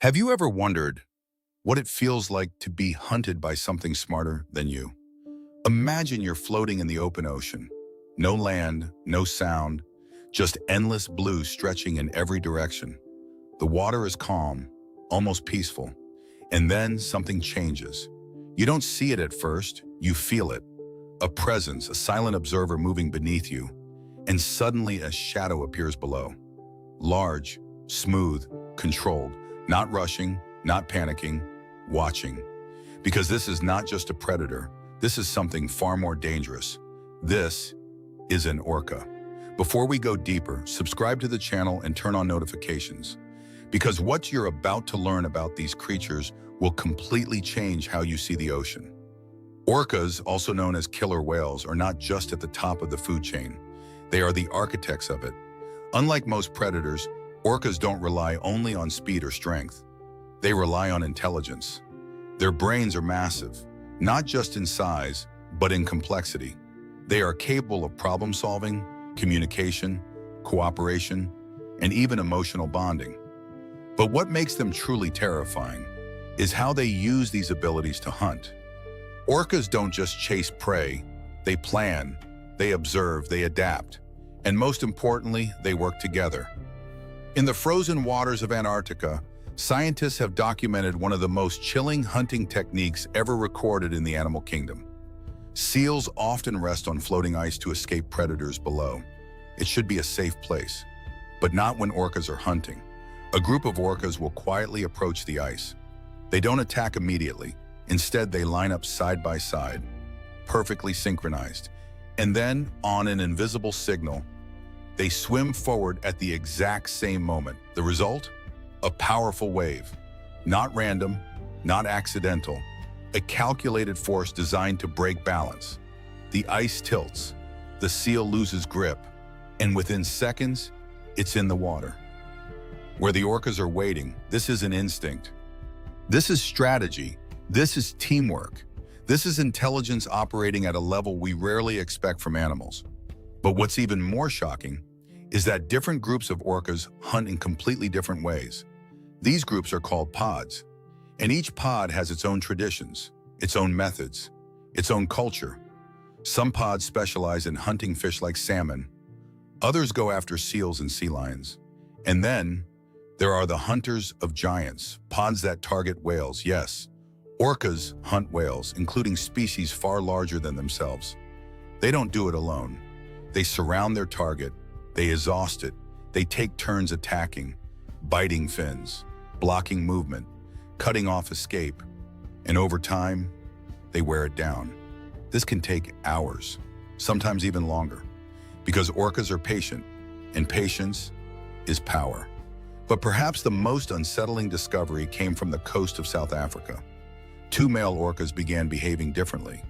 Have you ever wondered what it feels like to be hunted by something smarter than you? Imagine you're floating in the open ocean. No land, no sound, just endless blue stretching in every direction. The water is calm, almost peaceful, and then something changes. You don't see it at first, you feel it. A presence, a silent observer moving beneath you, and suddenly a shadow appears below. Large, smooth, controlled, not rushing, not panicking, watching. Because this is not just a predator, this is something far more dangerous. This is an orca. Before we go deeper, subscribe to the channel and turn on notifications. Because what you're about to learn about these creatures will completely change how you see the ocean. Orcas, also known as killer whales, are not just at the top of the food chain. They are the architects of it. Unlike most predators, orcas don't rely only on speed or strength. They rely on intelligence. Their brains are massive, not just in size, but in complexity. They are capable of problem-solving, communication, cooperation, and even emotional bonding. But what makes them truly terrifying is how they use these abilities to hunt. Orcas don't just chase prey, they plan, they observe, they adapt, and most importantly, they work together. In the frozen waters of Antarctica, scientists have documented one of the most chilling hunting techniques ever recorded in the animal kingdom. Seals often rest on floating ice to escape predators below. It should be a safe place, but not when orcas are hunting. A group of orcas will quietly approach the ice. They don't attack immediately. Instead, they line up side by side, perfectly synchronized. And then, on an invisible signal, they swim forward at the exact same moment. The result? A powerful wave. Not random, not accidental. A calculated force designed to break balance. The ice tilts, the seal loses grip, and within seconds, it's in the water. Where the orcas are waiting, this is an instinct. This is strategy. This is teamwork. This is intelligence operating at a level we rarely expect from animals. But what's even more shocking is that different groups of orcas hunt in completely different ways. These groups are called pods, and each pod has its own traditions, its own methods, its own culture. Some pods specialize in hunting fish like salmon. Others go after seals and sea lions. And then there are the hunters of giants, pods that target whales. Yes, orcas hunt whales, including species far larger than themselves. They don't do it alone. They surround their target, they exhaust it, they take turns attacking, biting fins, blocking movement, cutting off escape, and over time, they wear it down. This can take hours, sometimes even longer, because orcas are patient, and patience is power. But perhaps the most unsettling discovery came from the coast of South Africa. Two male orcas began behaving differently.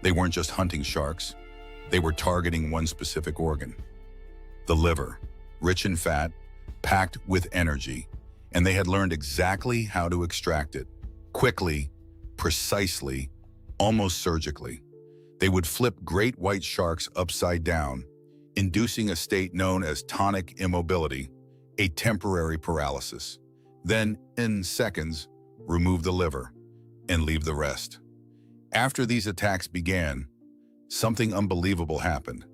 They weren't just hunting sharks, they were targeting one specific organ. The liver, rich in fat, packed with energy, and they had learned exactly how to extract it. Quickly, precisely, almost surgically. They would flip great white sharks upside down, inducing a state known as tonic immobility, a temporary paralysis. Then, in seconds, remove the liver and leave the rest. After these attacks began, something unbelievable happened.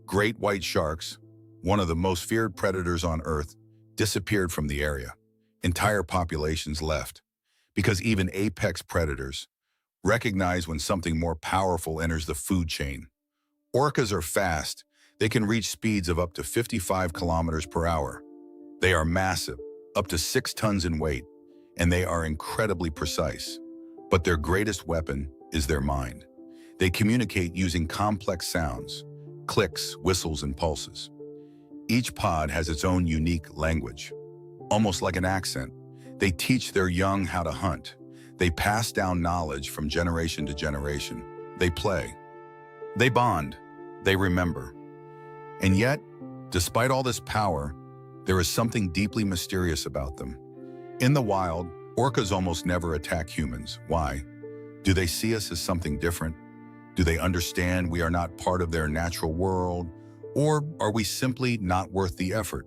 Great white sharks, one of the most feared predators on Earth, disappeared from the area. Entire populations left, because even apex predators recognize when something more powerful enters the food chain. Orcas are fast. They can reach speeds of up to 55 kilometers per hour. They are massive, up to 6 tons in weight, and they are incredibly precise. But their greatest weapon is their mind. They communicate using complex sounds, clicks, whistles, and pulses. Each pod has its own unique language, almost like an accent. They teach their young how to hunt. They pass down knowledge from generation to generation. They play. They bond. They remember. And yet, despite all this power, there is something deeply mysterious about them. In the wild, orcas almost never attack humans. Why? Do they see us as something different? Do they understand we are not part of their natural world? Or are we simply not worth the effort?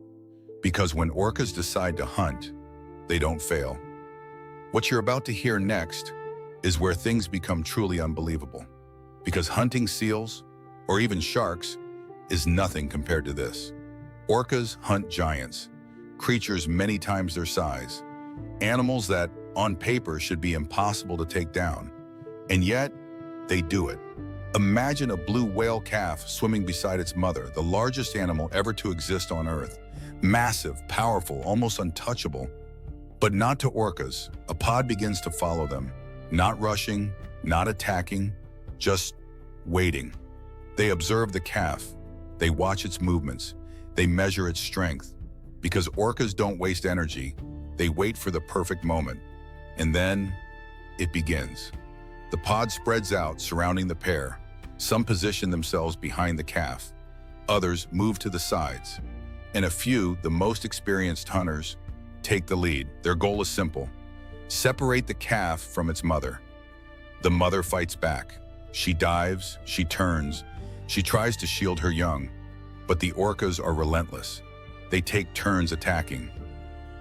Because when orcas decide to hunt, they don't fail. What you're about to hear next is where things become truly unbelievable. Because hunting seals, or even sharks, is nothing compared to this. Orcas hunt giants, creatures many times their size, animals that, on paper, should be impossible to take down. And yet, they do it. Imagine a blue whale calf swimming beside its mother, the largest animal ever to exist on Earth. Massive, powerful, almost untouchable. But not to orcas. A pod begins to follow them, not rushing, not attacking, just waiting. They observe the calf. They watch its movements. They measure its strength. Because orcas don't waste energy, they wait for the perfect moment. And then it begins. The pod spreads out, surrounding the pair. Some position themselves behind the calf. Others move to the sides. And a few, the most experienced hunters, take the lead. Their goal is simple: separate the calf from its mother. The mother fights back. She dives, she turns, she tries to shield her young. But the orcas are relentless. They take turns attacking.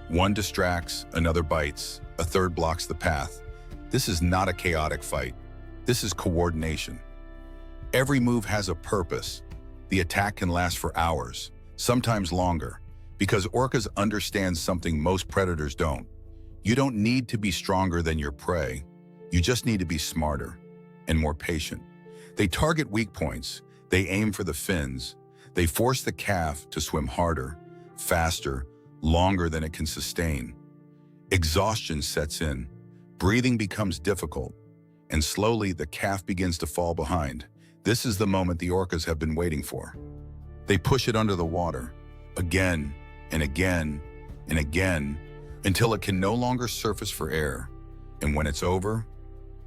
One distracts, another bites, a third blocks the path. This is not a chaotic fight. This is coordination. Every move has a purpose. The attack can last for hours, sometimes longer, because orcas understand something most predators don't. You don't need to be stronger than your prey. You just need to be smarter and more patient. They target weak points. They aim for the fins. They force the calf to swim harder, faster, longer than it can sustain. Exhaustion sets in. Breathing becomes difficult. And slowly, the calf begins to fall behind. This is the moment the orcas have been waiting for. They push it under the water, again and again and again, until it can no longer surface for air. And when it's over,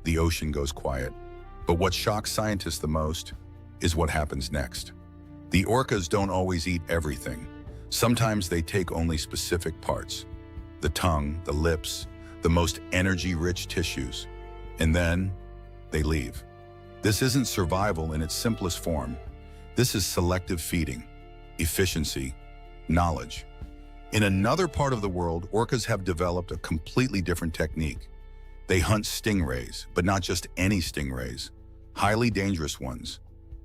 the ocean goes quiet. But what shocks scientists the most is what happens next. The orcas don't always eat everything. Sometimes they take only specific parts: the tongue, the lips, the most energy-rich tissues. And then they leave. This isn't survival in its simplest form. This is selective feeding, efficiency, knowledge. In another part of the world, orcas have developed a completely different technique. They hunt stingrays, but not just any stingrays, highly dangerous ones,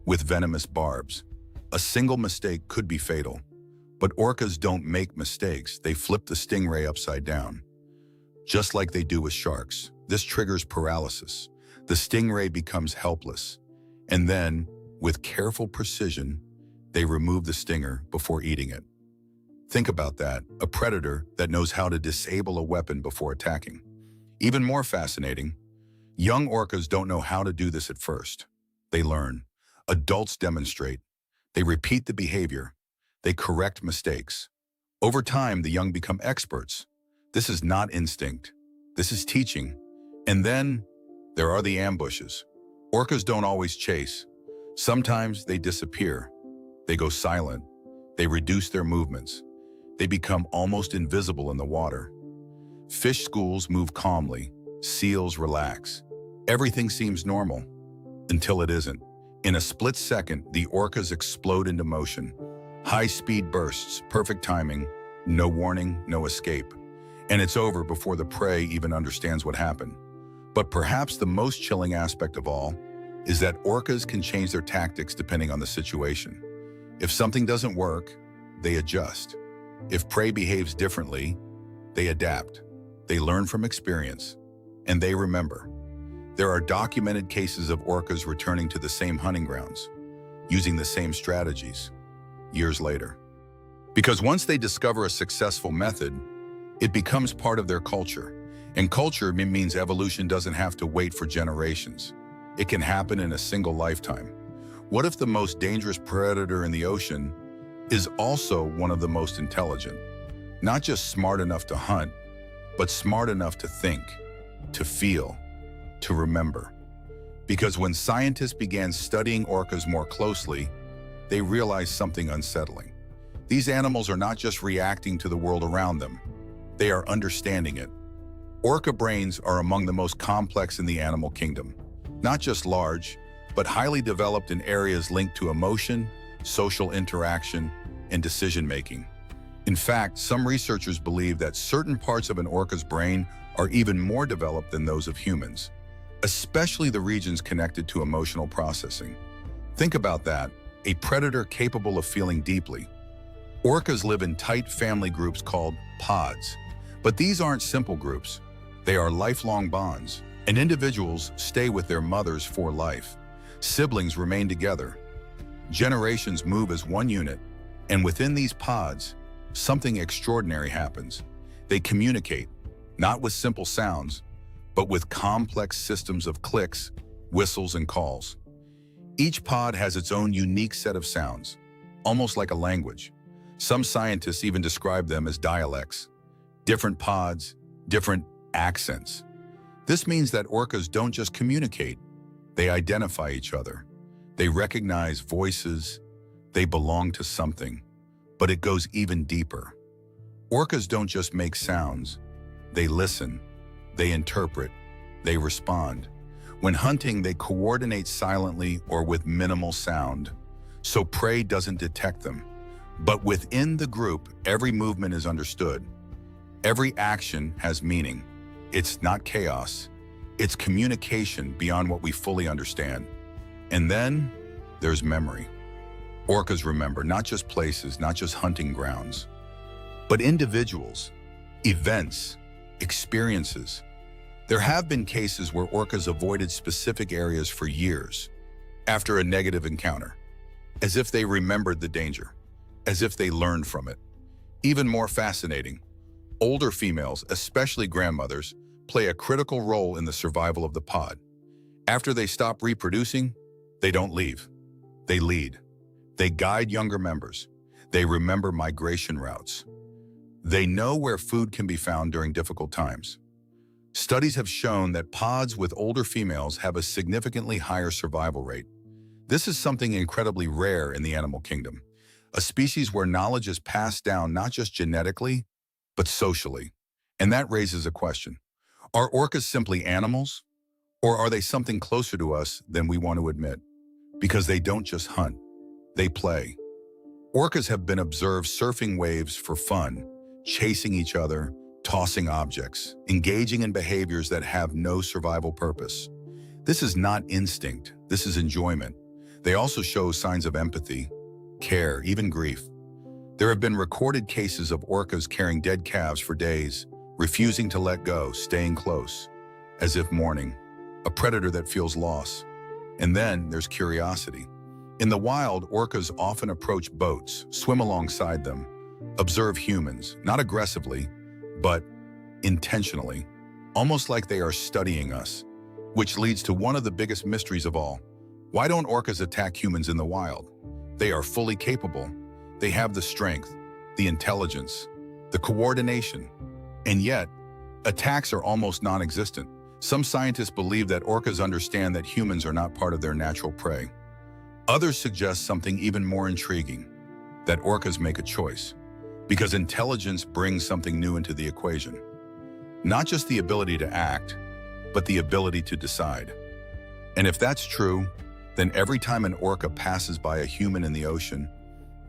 with venomous barbs. A single mistake could be fatal. But orcas don't make mistakes. They flip the stingray upside down. Just like they do with sharks, this triggers paralysis. The stingray becomes helpless. And then, with careful precision, they remove the stinger before eating it. Think about that, a predator that knows how to disable a weapon before attacking. Even more fascinating, young orcas don't know how to do this at first. They learn. Adults demonstrate. They repeat the behavior. They correct mistakes. Over time, the young become experts. This is not instinct. This is teaching. And then there are the ambushes. Orcas don't always chase. Sometimes they disappear. They go silent. They reduce their movements. They become almost invisible in the water. Fish schools move calmly. Seals relax. Everything seems normal until it isn't. In a split second, the orcas explode into motion. High-speed bursts, perfect timing, no warning, no escape. And it's over before the prey even understands what happened. But perhaps the most chilling aspect of all is that orcas can change their tactics depending on the situation. If something doesn't work, they adjust. If prey behaves differently, they adapt. They learn from experience, and they remember. There are documented cases of orcas returning to the same hunting grounds, using the same strategies, years later. Because once they discover a successful method, it becomes part of their culture. And culture means evolution doesn't have to wait for generations. It can happen in a single lifetime. What if the most dangerous predator in the ocean is also one of the most intelligent? Not just smart enough to hunt, but smart enough to think, to feel, to remember. Because when scientists began studying orcas more closely, they realized something unsettling. These animals are not just reacting to the world around them, they are understanding it. Orca brains are among the most complex in the animal kingdom, not just large, but highly developed in areas linked to emotion, social interaction, and decision-making. In fact, some researchers believe that certain parts of an orca's brain are even more developed than those of humans, especially the regions connected to emotional processing. Think about that, a predator capable of feeling deeply. Orcas live in tight family groups called pods, but these aren't simple groups. They are lifelong bonds, and individuals stay with their mothers for life. Siblings remain together. Generations move as one unit, and within these pods, something extraordinary happens. They communicate, not with simple sounds, but with complex systems of clicks, whistles, and calls. Each pod has its own unique set of sounds, almost like a language. Some scientists even describe them as dialects. Different pods, different accents. This means that orcas don't just communicate, they identify each other. They recognize voices, they belong to something. But it goes even deeper. Orcas don't just make sounds, they listen, they interpret, they respond. When hunting, they coordinate silently or with minimal sound, so prey doesn't detect them. But within the group, every movement is understood. Every action has meaning. It's not chaos, it's communication beyond what we fully understand. And then there's memory. Orcas remember not just places, not just hunting grounds, but individuals, events, experiences. There have been cases where orcas avoided specific areas for years after a negative encounter, as if they remembered the danger, as if they learned from it. Even more fascinating, older females, especially grandmothers, play a critical role in the survival of the pod. After they stop reproducing, they don't leave. They lead. They guide younger members. They remember migration routes. They know where food can be found during difficult times. Studies have shown that pods with older females have a significantly higher survival rate. This is something incredibly rare in the animal kingdom, a species where knowledge is passed down not just genetically, but socially. And that raises a question. Are orcas simply animals, or are they something closer to us than we want to admit? Because they don't just hunt, they play. Orcas have been observed surfing waves for fun, chasing each other, tossing objects, engaging in behaviors that have no survival purpose. This is not instinct, this is enjoyment. They also show signs of empathy, care, even grief. There have been recorded cases of orcas carrying dead calves for days, refusing to let go, staying close, as if mourning, a predator that feels loss. And then there's curiosity. In the wild, orcas often approach boats, swim alongside them, observe humans, not aggressively, but intentionally, almost like they are studying us, which leads to one of the biggest mysteries of all. Why don't orcas attack humans in the wild? They are fully capable. They have the strength, the intelligence, the coordination, and yet, attacks are almost non-existent. Some scientists believe that orcas understand that humans are not part of their natural prey. Others suggest something even more intriguing, that orcas make a choice, because intelligence brings something new into the equation. Not just the ability to act, but the ability to decide. And if that's true, then every time an orca passes by a human in the ocean,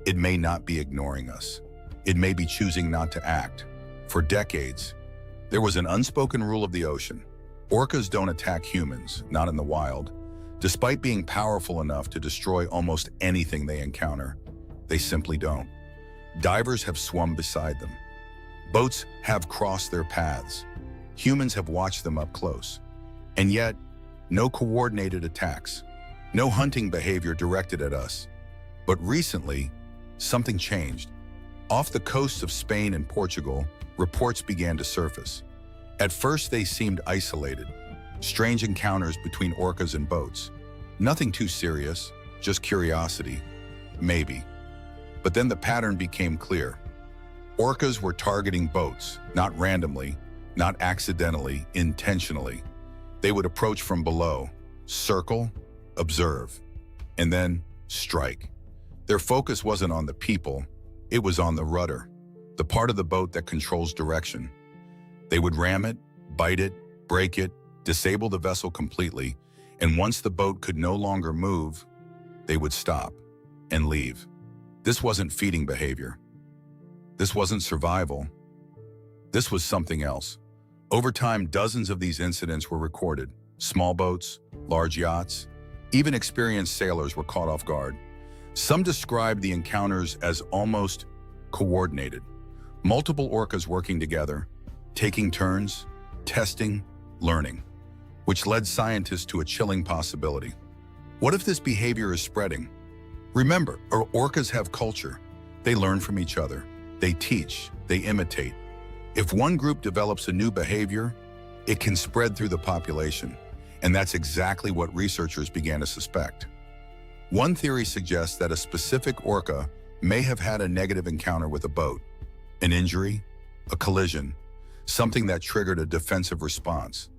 it may not be ignoring us. It may be choosing not to act. For decades, there was an unspoken rule of the ocean. Orcas don't attack humans, not in the wild. Despite being powerful enough to destroy almost anything they encounter, they simply don't. Divers have swum beside them. Boats have crossed their paths. Humans have watched them up close. And yet, no coordinated attacks, no hunting behavior directed at us. But recently, something changed. Off the coasts of Spain and Portugal, reports began to surface. At first, they seemed isolated, strange encounters between orcas and boats. Nothing too serious, just curiosity, maybe. But then the pattern became clear. Orcas were targeting boats, not randomly, not accidentally, intentionally. They would approach from below, circle, observe, and then strike. Their focus wasn't on the people, it was on the rudder, the part of the boat that controls direction. They would ram it, bite it, break it, disable the vessel completely, and once the boat could no longer move, they would stop and leave. This wasn't feeding behavior. This wasn't survival. This was something else. Over time, dozens of these incidents were recorded. Small boats, large yachts, even experienced sailors were caught off guard. Some described the encounters as almost coordinated. Multiple orcas working together, taking turns, testing, learning, which led scientists to a chilling possibility. What if this behavior is spreading? Remember, our orcas have culture. They learn from each other. They teach, they imitate. If one group develops a new behavior, it can spread through the population. And that's exactly what researchers began to suspect. One theory suggests that a specific orca may have had a negative encounter with a boat, an injury, a collision, something that triggered a defensive response.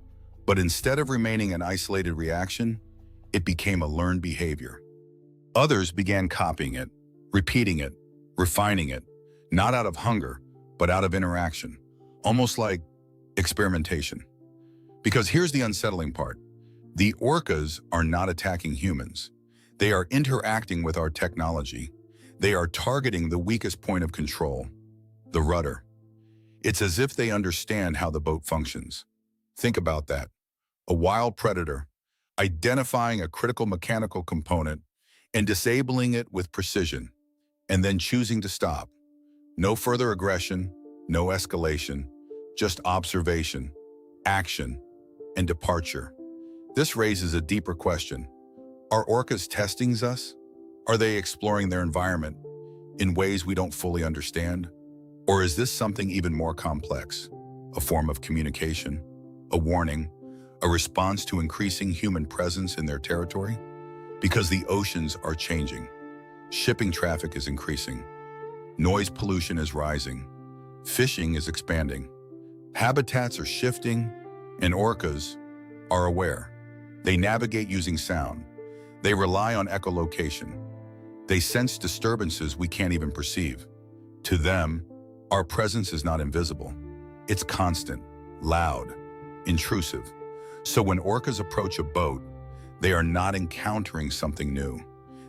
But instead of remaining an isolated reaction, it became a learned behavior. Others began copying it, repeating it, refining it, not out of hunger, but out of interaction, almost like experimentation. Because here's the unsettling part. The orcas are not attacking humans. They are interacting with our technology. They are targeting the weakest point of control, the rudder. It's as if they understand how the boat functions. Think about that. A wild predator, identifying a critical mechanical component and disabling it with precision, and then choosing to stop. No further aggression, no escalation, just observation, action, and departure. This raises a deeper question. Are orcas testing us? Are they exploring their environment in ways we don't fully understand? Or is this something even more complex? A form of communication, a warning, a response to increasing human presence in their territory? Because the oceans are changing. Shipping traffic is increasing. Noise pollution is rising. Fishing is expanding. Habitats are shifting, and orcas are aware. They navigate using sound. They rely on echolocation. They sense disturbances we can't even perceive. To them, our presence is not invisible. It's constant, loud, intrusive. So when orcas approach a boat, they are not encountering something new.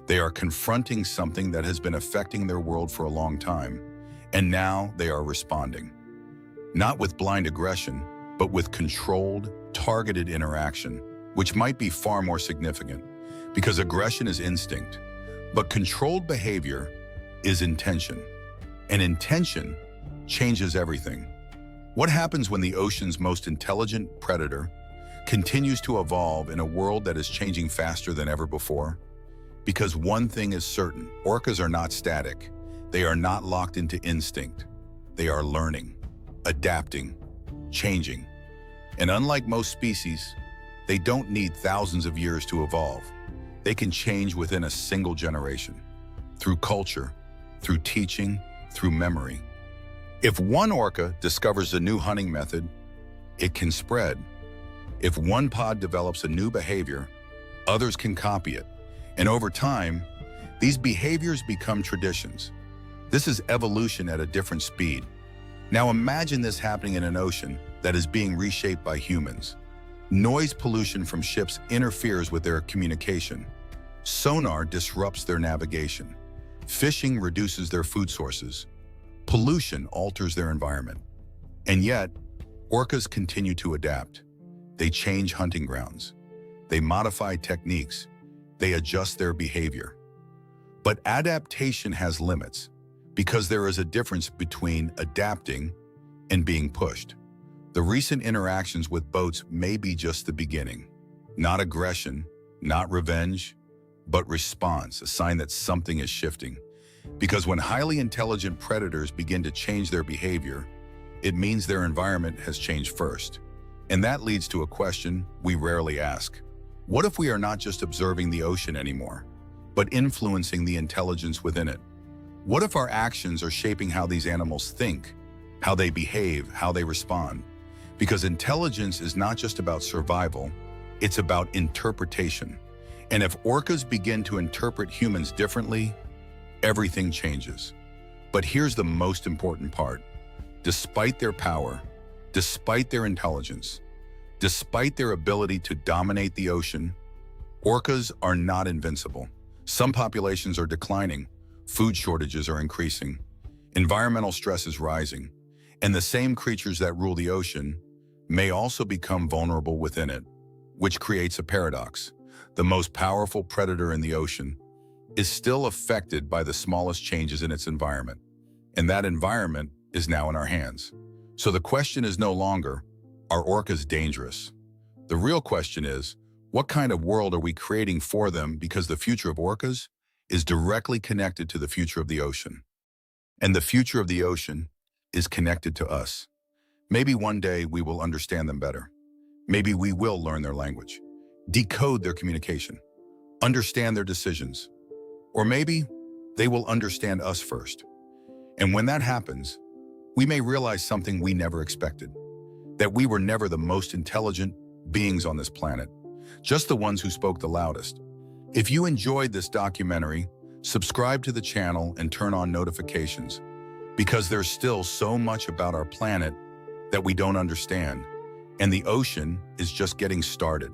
They are confronting something that has been affecting their world for a long time, and now they are responding. Not with blind aggression, but with controlled, targeted interaction, which might be far more significant, because aggression is instinct, but controlled behavior is intention. And intention changes everything. What happens when the ocean's most intelligent predator continues to evolve in a world that is changing faster than ever before? Because one thing is certain, orcas are not static. They are not locked into instinct. They are learning, adapting, changing. And unlike most species, they don't need thousands of years to evolve. They can change within a single generation, through culture, through teaching, through memory. If one orca discovers a new hunting method, it can spread. If one pod develops a new behavior, others can copy it. And over time, these behaviors become traditions. This is evolution at a different speed. Now imagine this happening in an ocean that is being reshaped by humans. Noise pollution from ships interferes with their communication. Sonar disrupts their navigation. Fishing reduces their food sources. Pollution alters their environment. And yet, orcas continue to adapt. They change hunting grounds. They modify techniques. They adjust their behavior. But adaptation has limits, because there is a difference between adapting and being pushed. The recent interactions with boats may be just the beginning. Not aggression, not revenge, but response, a sign that something is shifting. Because when highly intelligent predators begin to change their behavior, it means their environment has changed first. And that leads to a question we rarely ask. What if we are not just observing the ocean anymore, but influencing the intelligence within it? What if our actions are shaping how these animals think, how they behave, how they respond? Because intelligence is not just about survival, it's about interpretation. And if orcas begin to interpret humans differently, everything changes. But here's the most important part. Despite their power, despite their intelligence, despite their ability to dominate the ocean, orcas are not invincible. Some populations are declining, food shortages are increasing, Environmental stress is rising, and the same creatures that rule the ocean may also become vulnerable within it, which creates a paradox. The most powerful predator in the ocean is still affected by the smallest changes in its environment, and that environment is now in our hands. So the question is no longer, are orcas dangerous? The real question is, what kind of world are we creating for them, because the future of orcas is directly connected to the future of the ocean. And the future of the ocean is connected to us. Maybe one day we will understand them better. Maybe we will learn their language, decode their communication, understand their decisions. Or maybe they will understand us first. And when that happens, we may realize something we never expected, that we were never the most intelligent beings on this planet, just the ones who spoke the loudest. If you enjoyed this documentary, subscribe to the channel and turn on notifications, because there's still so much about our planet that we don't understand, and the ocean is just getting started.